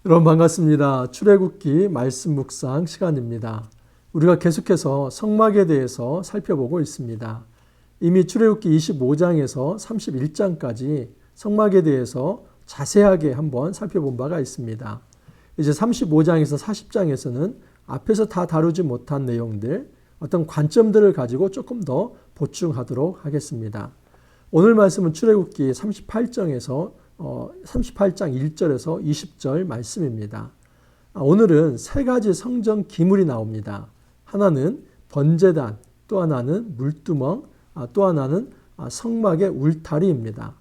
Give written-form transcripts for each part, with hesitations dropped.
여러분 반갑습니다. 출애굽기 말씀 묵상 시간입니다. 우리가 계속해서 성막에 대해서 살펴보고 있습니다. 이미 출애굽기 25장에서 31장까지 성막에 대해서 자세하게 한번 살펴본 바가 있습니다. 이제 35장에서 40장에서는 앞에서 다 다루지 못한 내용들, 어떤 관점들을 가지고 조금 더 보충하도록 하겠습니다. 오늘 말씀은 출애굽기 38장에서 38장 1절에서 20절 말씀입니다. 오늘은 세 가지 성전 기물이 나옵니다. 하나는 번제단, 또 하나는 물두멍, 또 하나는 성막의 울타리입니다.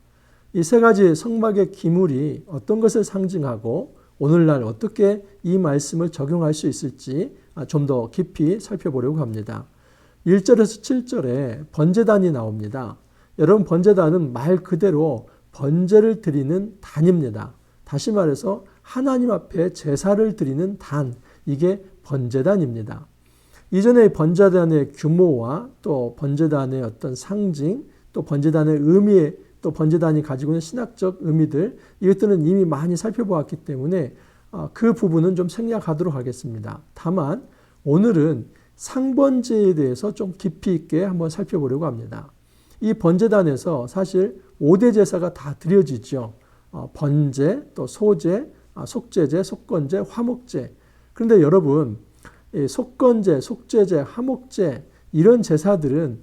이 세 가지 성막의 기물이 어떤 것을 상징하고 오늘날 어떻게 이 말씀을 적용할 수 있을지 좀 더 깊이 살펴보려고 합니다. 1절에서 7절에 번제단이 나옵니다. 여러분, 번제단은 말 그대로 번제를 드리는 단입니다. 다시 말해서 하나님 앞에 제사를 드리는 단, 이게 번제단입니다. 이전의 번제단의 규모와 또 번제단의 어떤 상징, 또 번제단의 의미, 또 번제단이 가지고 있는 신학적 의미들, 이것들은 이미 많이 살펴보았기 때문에 그 부분은 좀 생략하도록 하겠습니다. 다만 오늘은 상번제에 대해서 좀 깊이 있게 한번 살펴보려고 합니다. 이 번제단에서 사실 5대 제사가 다 드려지죠. 번제, 또 소제, 속제제, 속건제, 화목제. 그런데 여러분, 속건제, 속제제, 화목제 이런 제사들은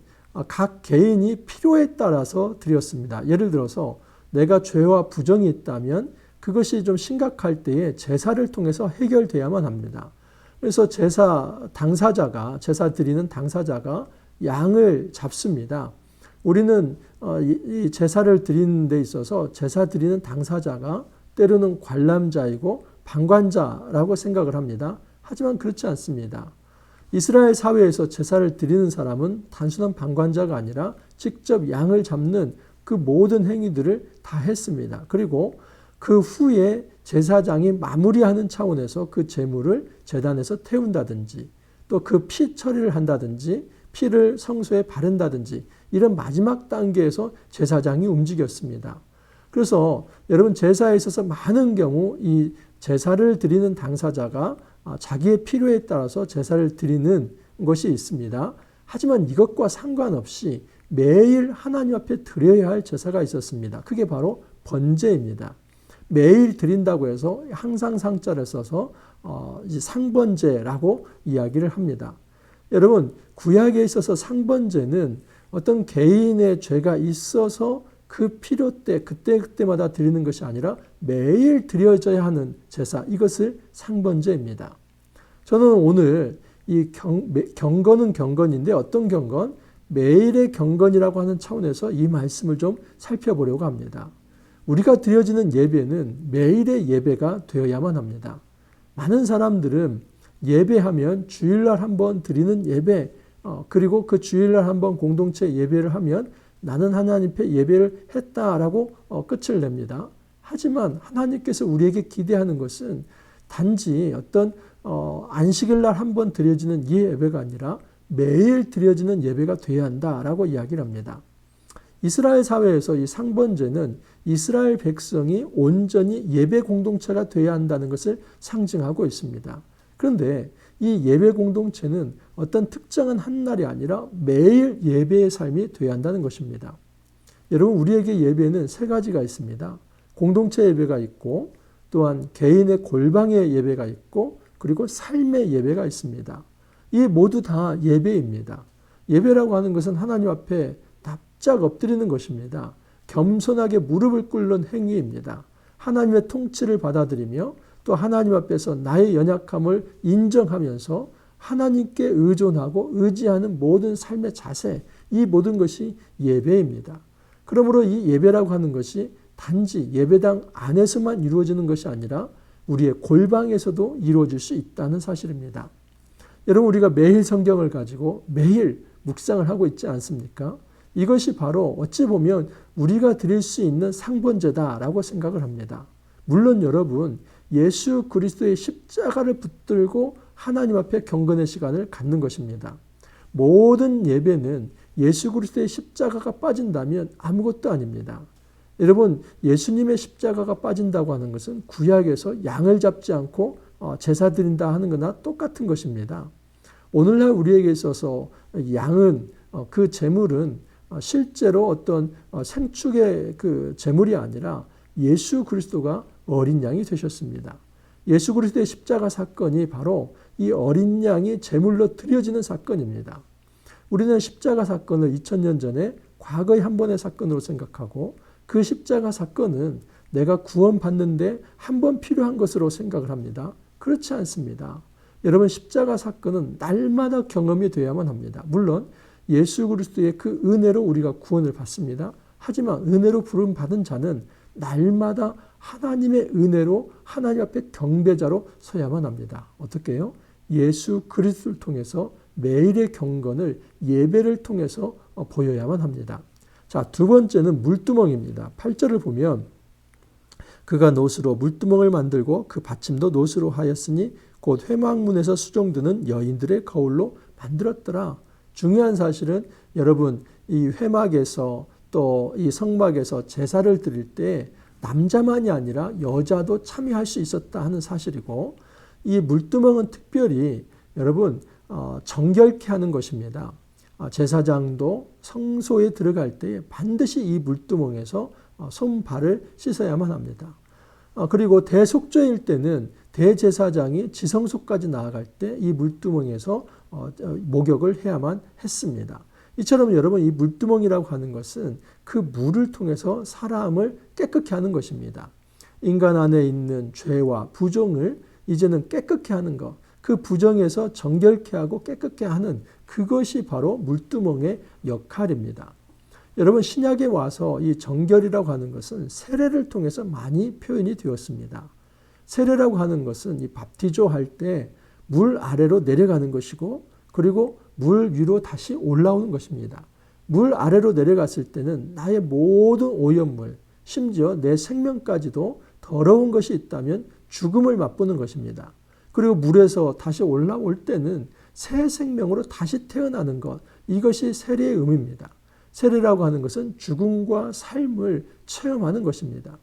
각 개인이 필요에 따라서 드렸습니다. 예를 들어서 내가 죄와 부정이 있다면 그것이 좀 심각할 때에 제사를 통해서 해결돼야만 합니다. 그래서 제사 드리는 당사자가 양을 잡습니다. 우리는 이 제사를 드리는 데 있어서 제사 드리는 당사자가 때로는 관람자이고 방관자라고 생각을 합니다. 하지만 그렇지 않습니다. 이스라엘 사회에서 제사를 드리는 사람은 단순한 방관자가 아니라 직접 양을 잡는 그 모든 행위들을 다 했습니다. 그리고 그 후에 제사장이 마무리하는 차원에서 그 제물을 제단에서 태운다든지 또 그 피 처리를 한다든지 피를 성소에 바른다든지 이런 마지막 단계에서 제사장이 움직였습니다. 그래서 여러분, 제사에 있어서 많은 경우 이 제사를 드리는 당사자가 자기의 필요에 따라서 제사를 드리는 것이 있습니다. 하지만 이것과 상관없이 매일 하나님 앞에 드려야 할 제사가 있었습니다. 그게 바로 번제입니다. 매일 드린다고 해서 항상 상자를 써서 상번제라고 이야기를 합니다. 여러분, 구약에 있어서 상번제는 어떤 개인의 죄가 있어서 그 필요 때 그때마다 드리는 것이 아니라 매일 드려져야 하는 제사, 이것을 상번제입니다. 저는 오늘 이 경건은 경건인데 어떤 경건? 매일의 경건이라고 하는 차원에서 이 말씀을 좀 살펴보려고 합니다. 우리가 드려지는 예배는 매일의 예배가 되어야만 합니다. 많은 사람들은 예배하면 주일날 한번 드리는 예배, 그리고 그 주일날 한번 공동체 예배를 하면 나는 하나님 앞에 예배를 했다라고 끝을 냅니다. 하지만 하나님께서 우리에게 기대하는 것은 단지 어떤 안식일날 한번 드려지는 이 예배가 아니라 매일 드려지는 예배가 되어야 한다라고 이야기를 합니다. 이스라엘 사회에서 이 상번제는 이스라엘 백성이 온전히 예배 공동체가 되어야 한다는 것을 상징하고 있습니다. 그런데 이 예배 공동체는 어떤 특정한 한 날이 아니라 매일 예배의 삶이 되어야 한다는 것입니다. 여러분, 우리에게 예배는 세 가지가 있습니다. 공동체 예배가 있고, 또한 개인의 골방의 예배가 있고, 그리고 삶의 예배가 있습니다. 이 모두 다 예배입니다. 예배라고 하는 것은 하나님 앞에 납작 엎드리는 것입니다. 겸손하게 무릎을 꿇는 행위입니다. 하나님의 통치를 받아들이며 또 하나님 앞에서 나의 연약함을 인정하면서 하나님께 의존하고 의지하는 모든 삶의 자세, 이 모든 것이 예배입니다. 그러므로 이 예배라고 하는 것이 단지 예배당 안에서만 이루어지는 것이 아니라 우리의 골방에서도 이루어질 수 있다는 사실입니다. 여러분, 우리가 매일 성경을 가지고 매일 묵상을 하고 있지 않습니까? 이것이 바로 어찌 보면 우리가 드릴 수 있는 상번제다라고 생각을 합니다. 물론 여러분, 예수 그리스도의 십자가를 붙들고 하나님 앞에 경건의 시간을 갖는 것입니다. 모든 예배는 예수 그리스도의 십자가가 빠진다면 아무것도 아닙니다. 여러분, 예수님의 십자가가 빠진다고 하는 것은 구약에서 양을 잡지 않고 제사 드린다 하는 거나 똑같은 것입니다. 오늘날 우리에게 있어서 양은 그 제물은 실제로 어떤 생축의 그 제물이 아니라 예수 그리스도가 어린 양이 되셨습니다. 예수 그리스도의 십자가 사건이 바로 이 어린 양이 제물로 드려지는 사건입니다. 우리는 십자가 사건을 2000년 전에 과거의 한 번의 사건으로 생각하고 그 십자가 사건은 내가 구원받는데 한 번 필요한 것으로 생각을 합니다. 그렇지 않습니다. 여러분, 십자가 사건은 날마다 경험이 되어야만 합니다. 물론 예수 그리스도의 그 은혜로 우리가 구원을 받습니다. 하지만 은혜로 부름 받은 자는 날마다 하나님의 은혜로 하나님 앞에 경배자로 서야만 합니다. 어떻게 해요? 예수 그리스도를 통해서 매일의 경건을 예배를 통해서 보여야만 합니다. 자, 두 번째는 물두멍입니다. 8절을 보면 그가 노스로 물두멍을 만들고 그 받침도 노스로 하였으니 곧 회막문에서 수종드는 여인들의 거울로 만들었더라. 중요한 사실은 여러분, 이 회막에서 또 이 성막에서 제사를 드릴 때 남자만이 아니라 여자도 참여할 수 있었다 하는 사실이고, 이 물두멍은 특별히 여러분 정결케 하는 것입니다. 제사장도 성소에 들어갈 때 반드시 이 물두멍에서 손발을 씻어야만 합니다. 그리고 대속죄일 때는 대제사장이 지성소까지 나아갈 때 이 물두멍에서 목욕을 해야만 했습니다. 이처럼 여러분, 이 물두멍이라고 하는 것은 그 물을 통해서 사람을 깨끗게 하는 것입니다. 인간 안에 있는 죄와 부정을 이제는 깨끗게 하는 것, 그 부정에서 정결케 하고 깨끗게 하는 그것이 바로 물두멍의 역할입니다. 여러분, 신약에 와서 이 정결이라고 하는 것은 세례를 통해서 많이 표현이 되었습니다. 세례라고 하는 것은 이 밥티조 할 때 물 아래로 내려가는 것이고, 그리고 물 위로 다시 올라오는 것입니다. 물 아래로 내려갔을 때는 나의 모든 오염물, 심지어 내 생명까지도 더러운 것이 있다면 죽음을 맛보는 것입니다. 그리고 물에서 다시 올라올 때는 새 생명으로 다시 태어나는 것, 이것이 세례의 의미입니다. 세례라고 하는 것은 죽음과 삶을 체험하는 것입니다.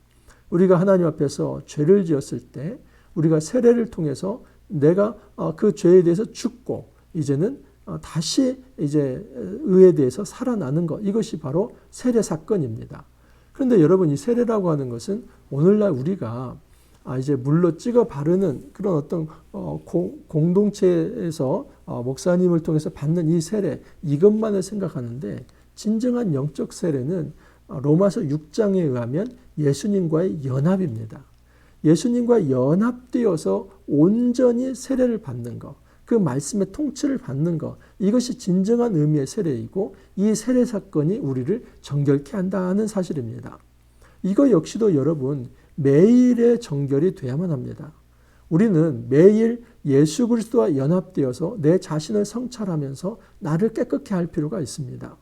우리가 하나님 앞에서 죄를 지었을 때 우리가 세례를 통해서 내가 그 죄에 대해서 죽고 이제는 다시 이제 의에 대해서 살아나는 것, 이것이 바로 세례 사건입니다. 그런데 여러분, 이 세례라고 하는 것은 오늘날 우리가 이제 물로 찍어 바르는 그런 어떤 공동체에서 목사님을 통해서 받는 이 세례, 이것만을 생각하는데, 진정한 영적 세례는 로마서 6장에 의하면 예수님과의 연합입니다. 예수님과 연합되어서 온전히 세례를 받는 것, 그 말씀의 통치를 받는 것, 이것이 진정한 의미의 세례이고, 이 세례 사건이 우리를 정결케 한다는 사실입니다. 이거 역시도 여러분, 매일의 정결이 돼야만 합니다. 우리는 매일 예수 그리스도와 연합되어서 내 자신을 성찰하면서 나를 깨끗게 할 필요가 있습니다.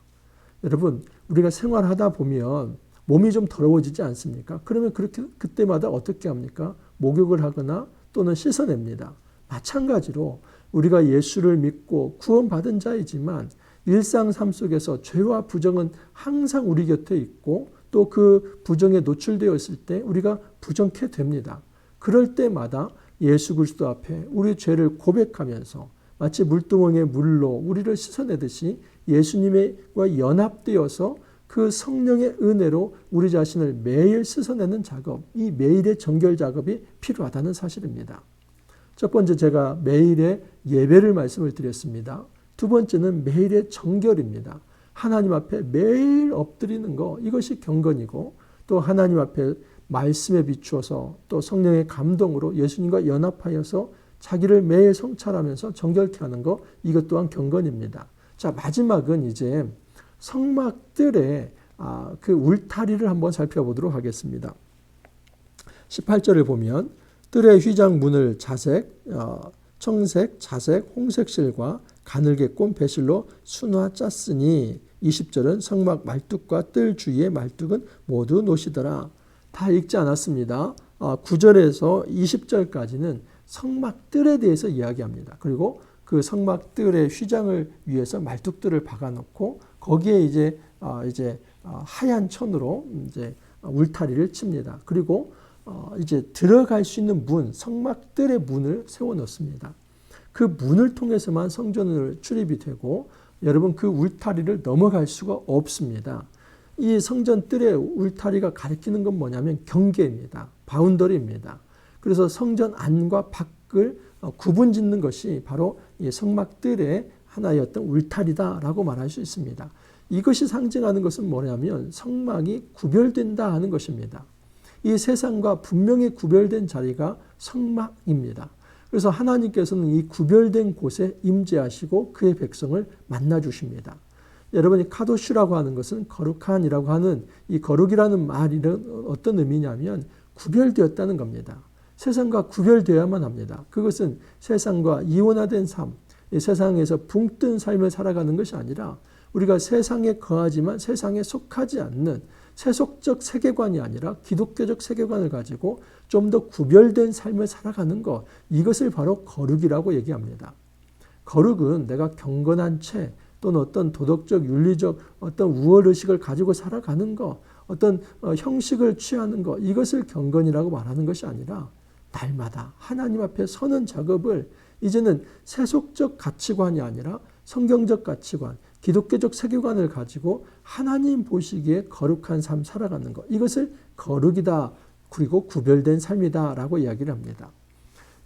여러분, 우리가 생활하다 보면 몸이 좀 더러워지지 않습니까? 그러면 그때마다 어떻게 합니까? 목욕을 하거나 또는 씻어냅니다. 마찬가지로 우리가 예수를 믿고 구원받은 자이지만 일상 삶 속에서 죄와 부정은 항상 우리 곁에 있고, 또 그 부정에 노출되어 있을 때 우리가 부정케 됩니다. 그럴 때마다 예수 그리스도 앞에 우리 죄를 고백하면서 마치 물두멍의 물로 우리를 씻어내듯이 예수님과 연합되어서 그 성령의 은혜로 우리 자신을 매일 씻어내는 작업, 이 매일의 정결 작업이 필요하다는 사실입니다. 첫 번째, 제가 매일의 예배를 말씀을 드렸습니다. 두 번째는 매일의 정결입니다. 하나님 앞에 매일 엎드리는 것, 이것이 경건이고, 또 하나님 앞에 말씀에 비추어서 또 성령의 감동으로 예수님과 연합하여서 자기를 매일 성찰하면서 정결케 하는 것, 이것 또한 경건입니다. 자, 마지막은 이제 성막들의 그 울타리를 한번 살펴보도록 하겠습니다. 18절을 보면 뜰의 휘장 문을 자색, 청색, 자색, 홍색 실과 가늘게 꼰 배실로 순화 짰으니, 20절은 성막 말뚝과 뜰 주위의 말뚝은 모두 노시더라. 다 읽지 않았습니다. 9절에서 20절까지는 성막 뜰에 대해서 이야기합니다. 그리고 그 성막 뜰의 휘장을 위해서 말뚝들을 박아놓고 거기에 이제 하얀 천으로 이제 울타리를 칩니다. 그리고 이제 들어갈 수 있는 문, 성막들의 문을 세워놓습니다. 그 문을 통해서만 성전을 출입이 되고 여러분 그 울타리를 넘어갈 수가 없습니다. 이 성전 뜰의 울타리가 가리키는 건 뭐냐면 경계입니다. 바운더리입니다. 그래서 성전 안과 밖을 구분 짓는 것이 바로 이 성막 뜰의 하나의 어떤 울타리다라고 말할 수 있습니다. 이것이 상징하는 것은 뭐냐면 성막이 구별된다 하는 것입니다. 이 세상과 분명히 구별된 자리가 성막입니다. 그래서 하나님께서는 이 구별된 곳에 임재하시고 그의 백성을 만나 주십니다. 여러분이 카도슈라고 하는 것은 거룩한이라고 하는 이 거룩이라는 말이 어떤 의미냐면 구별되었다는 겁니다. 세상과 구별되어야만 합니다. 그것은 세상과 이원화된 삶, 세상에서 붕 뜬 삶을 살아가는 것이 아니라 우리가 세상에 거하지만 세상에 속하지 않는 세속적 세계관이 아니라 기독교적 세계관을 가지고 좀 더 구별된 삶을 살아가는 것, 이것을 바로 거룩이라고 얘기합니다. 거룩은 내가 경건한 채 또는 어떤 도덕적, 윤리적 어떤 우월의식을 가지고 살아가는 것, 어떤 형식을 취하는 것, 이것을 경건이라고 말하는 것이 아니라 날마다 하나님 앞에 서는 작업을 이제는 세속적 가치관이 아니라 성경적 가치관, 기독교적 세계관을 가지고 하나님 보시기에 거룩한 삶 살아가는 것, 이것을 거룩이다, 그리고 구별된 삶이다 라고 이야기를 합니다.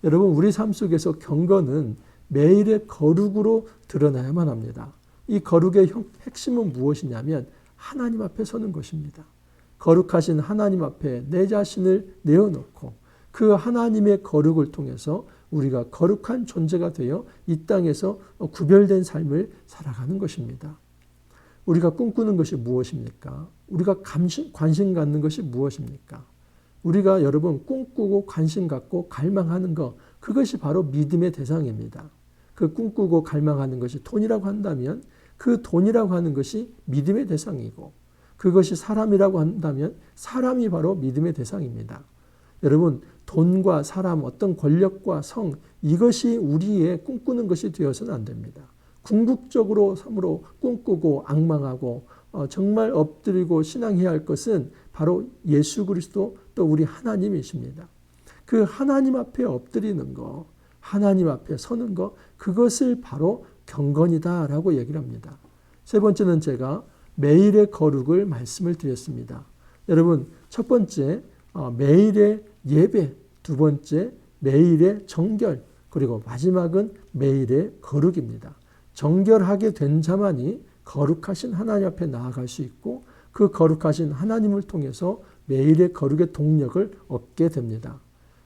여러분, 우리 삶 속에서 경건은 매일의 거룩으로 드러나야만 합니다. 이 거룩의 핵심은 무엇이냐면 하나님 앞에 서는 것입니다. 거룩하신 하나님 앞에 내 자신을 내어놓고 그 하나님의 거룩을 통해서 우리가 거룩한 존재가 되어 이 땅에서 구별된 삶을 살아가는 것입니다. 우리가 꿈꾸는 것이 무엇입니까? 우리가 관심 갖는 것이 무엇입니까? 우리가 여러분 꿈꾸고 관심 갖고 갈망하는 것, 그것이 바로 믿음의 대상입니다. 그 꿈꾸고 갈망하는 것이 돈이라고 한다면 그 돈이라고 하는 것이 믿음의 대상이고, 그것이 사람이라고 한다면 사람이 바로 믿음의 대상입니다. 여러분, 돈과 사람, 어떤 권력과 성, 이것이 우리의 꿈꾸는 것이 되어서는 안 됩니다. 궁극적으로 삶으로 꿈꾸고 악망하고 정말 엎드리고 신앙해야 할 것은 바로 예수 그리스도 또 우리 하나님이십니다. 그 하나님 앞에 엎드리는 것, 하나님 앞에 서는 것, 그것을 바로 경건이다라고 얘기를 합니다. 세 번째는 제가 매일의 거룩을 말씀을 드렸습니다. 여러분, 첫 번째 매일의 예배, 두 번째 매일의 정결, 그리고 마지막은 매일의 거룩입니다. 정결하게 된 자만이 거룩하신 하나님 앞에 나아갈 수 있고 그 거룩하신 하나님을 통해서 매일의 거룩의 동력을 얻게 됩니다.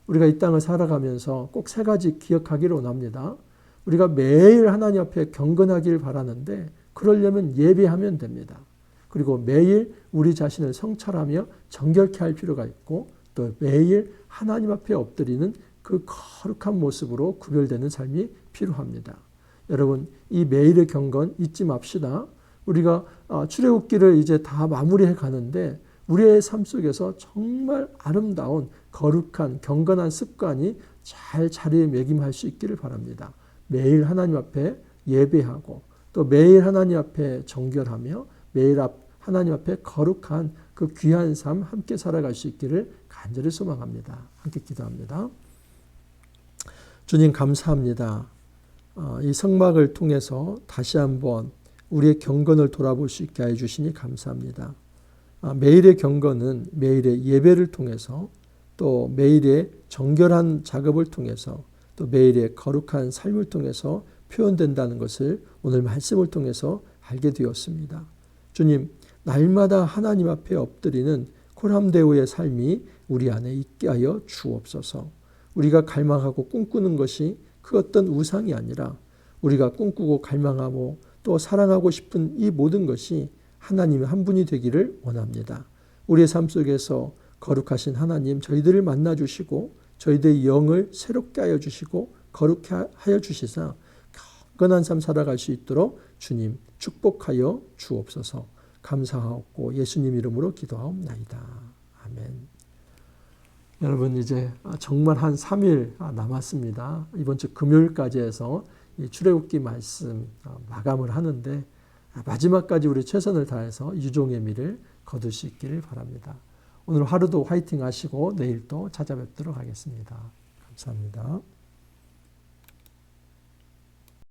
우리가 이 땅을 살아가면서 꼭 세 가지 기억하기를 원합니다. 우리가 매일 하나님 앞에 경건하길 바라는데 그러려면 예배하면 됩니다. 그리고 매일 우리 자신을 성찰하며 정결케 할 필요가 있고 또 매일 하나님 앞에 엎드리는 그 거룩한 모습으로 구별되는 삶이 필요합니다. 여러분, 이 매일의 경건 잊지 맙시다. 우리가 출애굽기를 이제 다 마무리해 가는데 우리의 삶 속에서 정말 아름다운 거룩한 경건한 습관이 잘 자리매김할 수 있기를 바랍니다. 매일 하나님 앞에 예배하고 또 매일 하나님 앞에 정결하며 매일 하나님 앞에 거룩한 그 귀한 삶 함께 살아갈 수 있기를 간절히 소망합니다. 함께 기도합니다. 주님 감사합니다. 이 성막을 통해서 다시 한번 우리의 경건을 돌아볼 수 있게 해주시니 감사합니다. 매일의 경건은 매일의 예배를 통해서 또 매일의 정결한 작업을 통해서 또 매일의 거룩한 삶을 통해서 표현된다는 것을 오늘 말씀을 통해서 알게 되었습니다. 주님, 날마다 하나님 앞에 엎드리는 코람데오의 삶이 우리 안에 있게 하여 주옵소서. 우리가 갈망하고 꿈꾸는 것이 그 어떤 우상이 아니라 우리가 꿈꾸고 갈망하고 또 사랑하고 싶은 이 모든 것이 하나님의 한 분이 되기를 원합니다. 우리의 삶 속에서 거룩하신 하나님 저희들을 만나 주시고 저희들의 영을 새롭게 하여 주시고 거룩게 하여 주시사 경건한 삶 살아갈 수 있도록 주님 축복하여 주옵소서. 감사하옵고 예수님 이름으로 기도하옵나이다. 아멘. 여러분, 이제 정말 한 3일 남았습니다. 이번 주 금요일까지 해서 이 출애굽기 말씀 마감을 하는데 마지막까지 우리 최선을 다해서 유종의 미를 거둘 수 있기를 바랍니다. 오늘 하루도 화이팅 하시고 내일 또 찾아뵙도록 하겠습니다. 감사합니다.